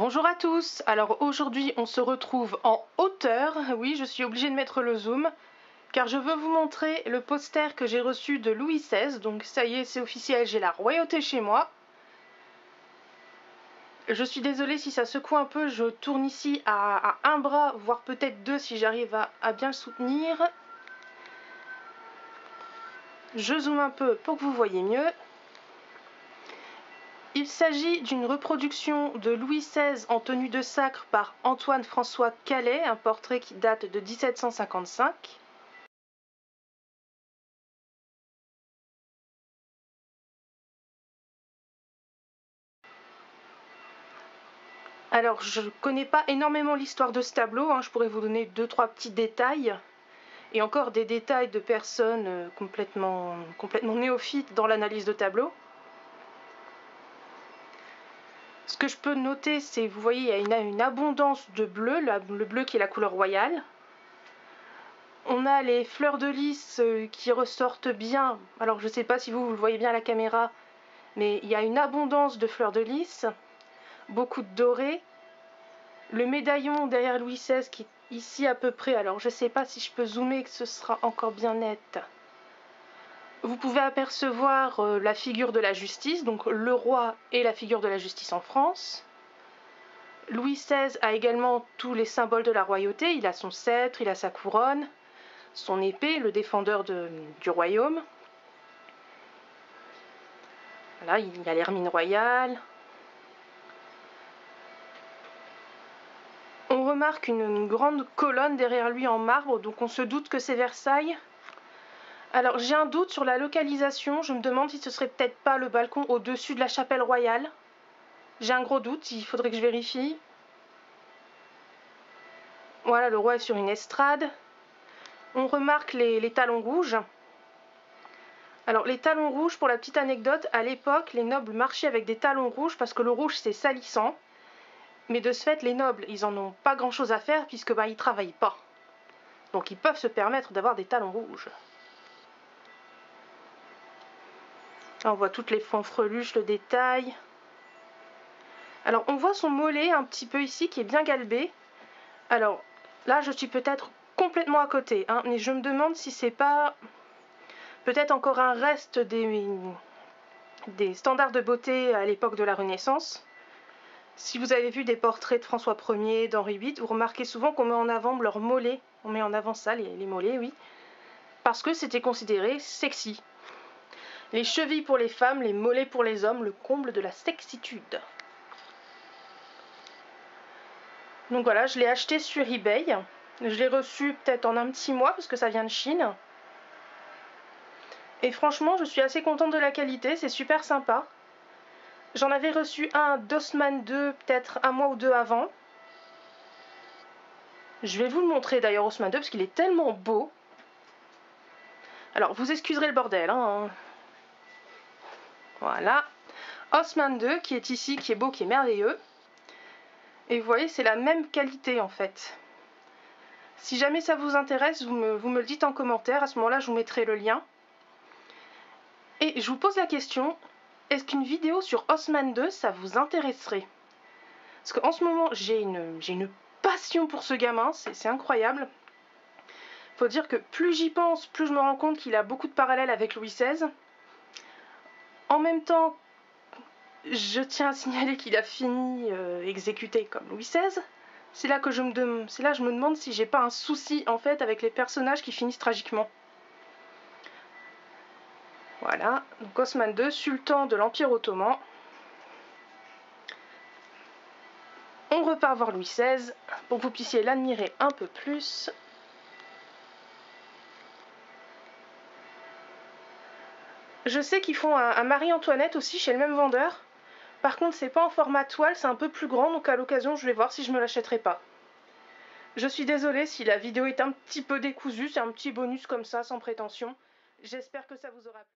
Bonjour à tous, alors aujourd'hui on se retrouve en hauteur, oui je suis obligée de mettre le zoom, car je veux vous montrer le poster que j'ai reçu de Louis XVI, donc ça y est c'est officiel, j'ai la royauté chez moi. Je suis désolée si ça secoue un peu, je tourne ici à un bras, voire peut-être deux si j'arrive à bien le soutenir. Je zoome un peu pour que vous voyez mieux. Il s'agit d'une reproduction de Louis XVI en tenue de sacre par Antoine-François Calais, un portrait qui date de 1755. Alors, je ne connais pas énormément l'histoire de ce tableau, je pourrais vous donner 2-3 petits détails, et encore des détails de personnes complètement néophytes dans l'analyse de tableau. Ce que je peux noter, c'est, vous voyez, il y a une abondance de bleu, le bleu qui est la couleur royale. On a les fleurs de lys qui ressortent bien, alors je ne sais pas si vous le voyez bien à la caméra, mais il y a une abondance de fleurs de lys, beaucoup de doré. Le médaillon derrière Louis XVI qui est ici à peu près, alors je ne sais pas si je peux zoomer que ce sera encore bien net. Vous pouvez apercevoir la figure de la justice, donc le roi et la figure de la justice en France. Louis XVI a également tous les symboles de la royauté, il a son sceptre, il a sa couronne, son épée, le défendeur du royaume. Voilà, il y a l'hermine royale. On remarque une grande colonne derrière lui en marbre, donc on se doute que c'est Versailles. Alors j'ai un doute sur la localisation, je me demande si ce serait peut-être pas le balcon au-dessus de la chapelle royale. J'ai un gros doute, il faudrait que je vérifie. Voilà, le roi est sur une estrade. On remarque les talons rouges. Alors les talons rouges, pour la petite anecdote, à l'époque, les nobles marchaient avec des talons rouges parce que le rouge c'est salissant. Mais de ce fait, les nobles, ils en ont pas grand-chose à faire puisque ils travaillent pas. Donc ils peuvent se permettre d'avoir des talons rouges. Là, on voit toutes les fanfreluches, le détail. Alors on voit son mollet un petit peu ici qui est bien galbé. Alors là je suis peut-être complètement à côté, mais je me demande si c'est pas peut-être encore un reste des standards de beauté à l'époque de la Renaissance. Si vous avez vu des portraits de François Ier, d'Henri VIII, vous remarquez souvent qu'on met en avant leur mollet. On met en avant ça, les mollets, oui. Parce que c'était considéré sexy. Les chevilles pour les femmes, les mollets pour les hommes, le comble de la sexitude. Donc voilà, je l'ai acheté sur eBay. Je l'ai reçu peut-être en un petit mois parce que ça vient de Chine. Et franchement, je suis assez contente de la qualité, c'est super sympa. J'en avais reçu un d'Haussmann 2 peut-être un mois ou deux avant. Je vais vous le montrer d'ailleurs Haussmann 2 parce qu'il est tellement beau. Alors vous excuserez le bordel. Voilà. Haussmann 2 qui est ici, qui est beau, qui est merveilleux. Et vous voyez, c'est la même qualité en fait. Si jamais ça vous intéresse, vous me le dites en commentaire. À ce moment-là, je vous mettrai le lien. Et je vous pose la question, est-ce qu'une vidéo sur Haussmann 2, ça vous intéresserait? Parce qu'en ce moment, j'ai une passion pour ce gamin, c'est incroyable. Faut dire que plus j'y pense, plus je me rends compte qu'il a beaucoup de parallèles avec Louis XVI. En même temps, je tiens à signaler qu'il a fini exécuté comme Louis XVI. C'est là que je me demande si j'ai pas un souci en fait avec les personnages qui finissent tragiquement. Voilà, donc Haussmann II, sultan de l'Empire ottoman. On repart voir Louis XVI pour que vous puissiez l'admirer un peu plus. Je sais qu'ils font un Marie-Antoinette aussi chez le même vendeur. Par contre, c'est pas en format toile, c'est un peu plus grand, donc à l'occasion, je vais voir si je me l'achèterai pas. Je suis désolée si la vidéo est un petit peu décousue, c'est un petit bonus comme ça, sans prétention. J'espère que ça vous aura plu.